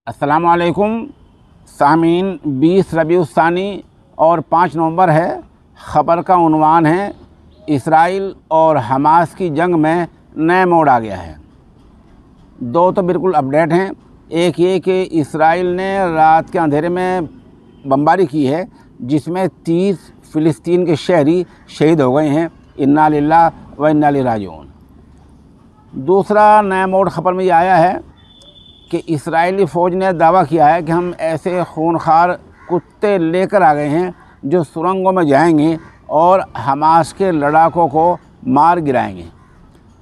अस्सलाम वालेकुम सामीन। 20 रबीउ सानी और 5 नवंबर है। ख़बर का उन्वान है इसराइल और हमास की जंग में नया मोड़ आ गया है। दो तो बिल्कुल अपडेट हैं। एक ये कि इसराइल ने रात के अंधेरे में बमबारी की है जिसमें 30 फ़िलिस्तीन के शहरी शहीद हो गए हैं। इन्ना लिल्लाह व इन्ना इलैहि राजिऊन। दूसरा नया मोड़ ख़बर में ये आया है कि इस्राएली फ़ौज ने दावा किया है कि हम ऐसे खूनखार कुत्ते लेकर आ गए हैं जो सुरंगों में जाएंगे और हमास के लड़ाकों को मार गिराएंगे।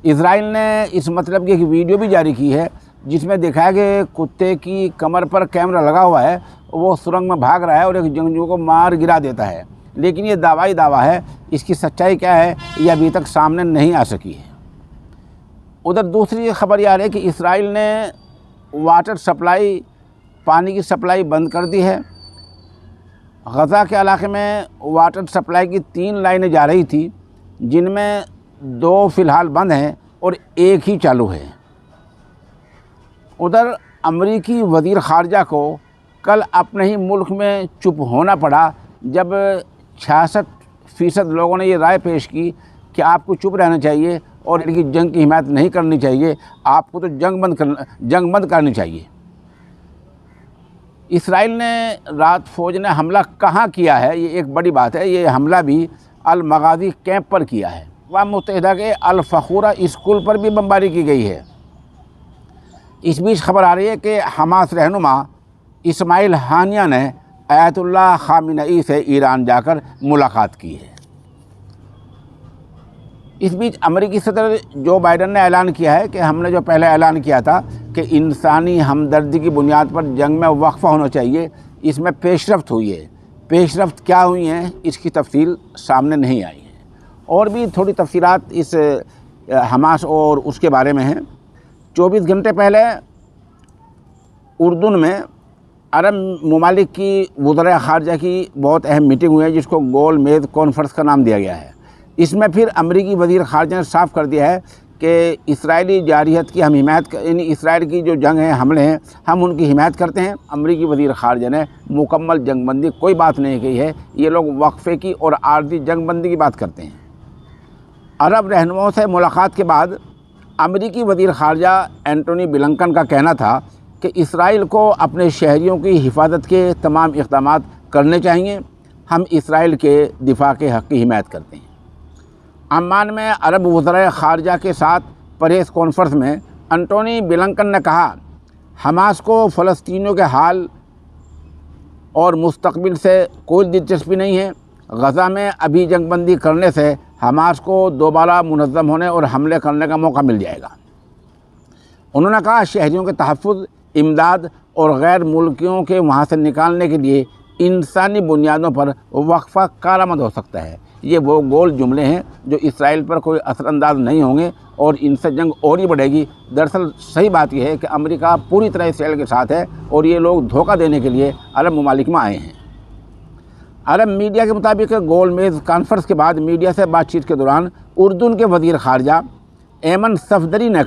इस्राइल ने इस मतलब की एक वीडियो भी जारी की है जिसमें दिखाया कि कुत्ते की कमर पर कैमरा लगा हुआ है, वो सुरंग में भाग रहा है और एक जंगजू को मार गिरा देता है। लेकिन ये दावा ही दावा है, इसकी सच्चाई क्या है ये अभी तक सामने नहीं आ सकी है। उधर दूसरी खबर ये आ रही है कि इसराइल ने वाटर सप्लाई, पानी की सप्लाई बंद कर दी है। गज़ा के इलाके में वाटर सप्लाई की 3 लाइनें जा रही थी जिनमें 2 फ़िलहाल बंद हैं और 1 ही चालू है। उधर अमरीकी वज़ीर ख़ारजा को कल अपने ही मुल्क में चुप होना पड़ा जब 66% लोगों ने ये राय पेश की कि आपको चुप रहना चाहिए और इनकी जंग की हिमायत नहीं करनी चाहिए, आपको तो जंग बंद करनी चाहिए। इसराइल ने रात फ़ौज ने हमला कहाँ किया है ये एक बड़ी बात है। ये हमला भी अल मगाज़ी कैंप पर किया है। अक़वाम मुत्तहिदा के अल फ़खूरा स्कूल पर भी बमबारी की गई है। इस बीच खबर आ रही है कि हमास रहनुमा इस्माइल हानिया ने आयतुल्लाह ख़ामेनेई से ईरान जाकर मुलाकात की है। इस बीच अमेरिकी सदर जो बाइडन ने ऐलान किया है कि हमने जो पहले ऐलान किया था कि इंसानी हमदर्दी की बुनियाद पर जंग में वक्फ़ा होना चाहिए, इसमें पेशरफ्त हुई है। पेशरफ्त क्या हुई हैं इसकी तफसील सामने नहीं आई है। और भी थोड़ी तफसीलात इस हमास और उसके बारे में हैं। 24 घंटे पहले उर्दून में अरब ममालिक की वज़राए ख़ारजा की बहुत अहम मीटिंग हुई है जिसको गोल मेज़ कॉन्फ्रेंस का नाम दिया गया है। इसमें फिर अमरीकी वज़ीर ख़ारजा ने साफ़ कर दिया है कि इसराइली जारियत की हम हिमायत, यानी इसराइल की जो जंग है, हमले हैं, हम उनकी हिमायत करते हैं। अमरीकी वज़ीर ख़ारजा ने मुकम्मल जंगबंदी कोई बात नहीं कही है। ये लोग वक्फ़े की और आर्ज़ी जंगबंदी की बात करते हैं। अरब रहनुमाओं से मुलाकात के बाद अमरीकी वज़ीर ख़ारजा एंटोनी ब्लिंकन का कहना था कि इसराइल को अपने शहरियों की हिफाजत के तमाम इक़दाम करने चाहिए। हम इसराइल के दिफा के हक़ की हिमायत करते हैं। अम्मान में अरब वज़राए ख़ारजा के साथ प्रेस कॉन्फ्रेंस में एंटोनी ब्लिंकन ने कहा, हमास को फ़लस्तीनियों के हाल और मुस्तक़बिल से कोई दिलचस्पी नहीं है। गज़ा में अभी जंगबंदी करने से हमास को दोबारा मुनज़्ज़म होने और हमले करने का मौका मिल जाएगा। उन्होंने कहा, शहरियों के तहफ़्फ़ुज़, इमदाद और गैर मुल्कियों के वहाँ से निकालने के लिए इंसानी बुनियादों पर वक्फ़ा कारआमद हो सकता है। ये वो गोल जुमले हैं जो इसराइल पर कोई असरअंदाज नहीं होंगे और इनसे जंग और ही बढ़ेगी। दरअसल सही बात यह है कि अमेरिका पूरी तरह इसराइल के साथ है और ये लोग धोखा देने के लिए अरब ममालिक में आए हैं। अरब मीडिया के मुताबिक गोल मेज़ कॉन्फ्रेंस के बाद मीडिया से बातचीत के दौरान उर्दून के वज़ीर ख़ारजा एमन सफदरी ने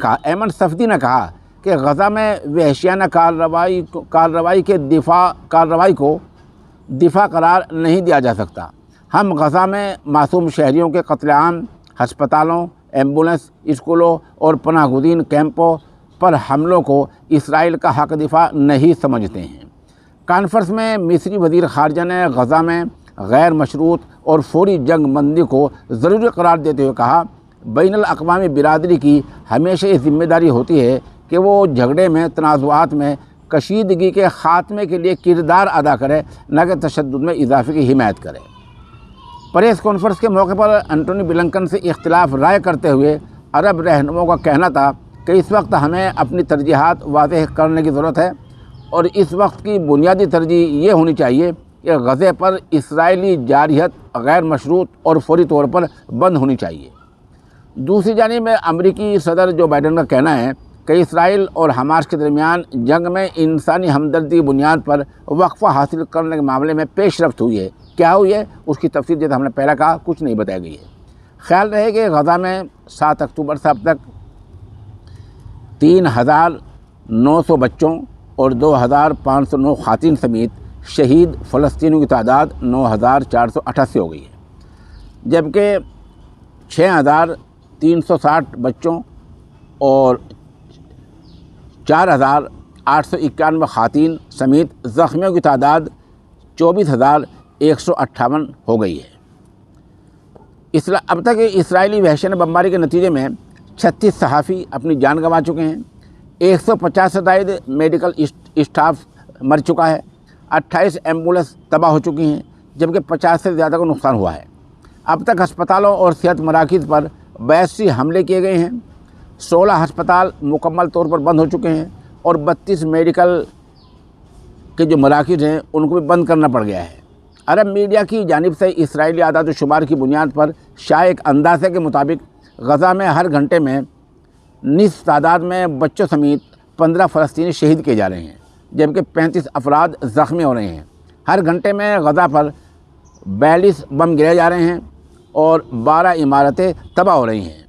कहा कि गज़ा में वहशियाना कार्रवाई को दिफा करार नहीं दिया जा सकता। हम गज़ा में मासूम शहरियों के कत्लेआम, हस्पतालों, एम्बुलेंस, स्कूलों और पनाहगज़ीन कैंपों पर हमलों को इसराइल का हक़ दिफा नहीं समझते हैं। कॉन्फ्रेंस में मिस्री वज़ीर ख़ारजा ने गज़ा में गैर मशरूत और फौरी जंग बंदी को ज़रूरी करार देते हुए कहा, बैनुल अक़वामी बिरादरी की हमेशा ये ज़िम्मेदारी होती है कि वो झगड़े में, तनाज़ुआत में कशीदगी के ख़ात्मे के लिए किरदार अदा करे, न कि तशद्दुद में इजाफ़े की हिमायत करे। प्रेस कॉन्फ्रेंस के मौके पर एंटोनी ब्लिंकन से इख्तिलाफ राय करते हुए अरब रहनुमाओं का कहना था कि इस वक्त हमें अपनी तरजीहात वाज़ेह करने की ज़रूरत है और इस वक्त की बुनियादी तरजीह ये होनी चाहिए कि गज़े पर इसराइली जारियत गैर मशरूत और फौरी तौर पर बंद होनी चाहिए। दूसरी जानिब अमरीकी सदर जो बाइडन का कहना है कि इसराइल और हमास के दरमियान जंग में इंसानी हमदर्दी की बुनियाद पर वक्फ़ा हासिल करने के मामले में पेशरफ्त हुई है। क्या हुई है उसकी तफसील जैसे हमने पहले कहा कुछ नहीं बताई गई है। ख्याल रहे कि गज़ा में 7 अक्टूबर से अब तक 3,900 बच्चों اور 2509 خواتین سمیت شہید فلسطینیوں کی تعداد 9488 ہو گئی ہے، جبکہ 6360 بچوں اور 4891 خواتین سمیت زخمیوں کی تعداد 24158 ہو گئی ہے۔ اب تک اسرائیلی وحشیانہ بمباری کے نتیجے میں 36 صحافی اپنی جان گنوا چکے ہیں، 150 سے زائد میڈیکل اسٹاف مر چکا ہے، 28 ایمبولینس تباہ ہو چکی ہیں، جبکہ 50 سے زیادہ کو نقصان ہوا ہے۔ اب تک ہسپتالوں اور صحت مراکز پر 82 حملے کیے گئے ہیں، 16 ہسپتال مکمل طور پر بند ہو چکے ہیں اور 32 میڈیکل کے جو مراکز ہیں ان کو بھی بند کرنا پڑ گیا ہے۔ عرب میڈیا کی جانب سے اسرائیلی اعداد و شمار کی بنیاد پر شائع ایک اندازے کے مطابق غزہ میں ہر گھنٹے میں نصف تعداد میں بچوں سمیت 15 فلسطینی شہید کیے جا رہے ہیں، جبکہ 35 افراد زخمی ہو رہے ہیں۔ ہر گھنٹے میں غزہ پر 42 بم گرائے جا رہے ہیں اور 12 عمارتیں تباہ ہو رہی ہیں۔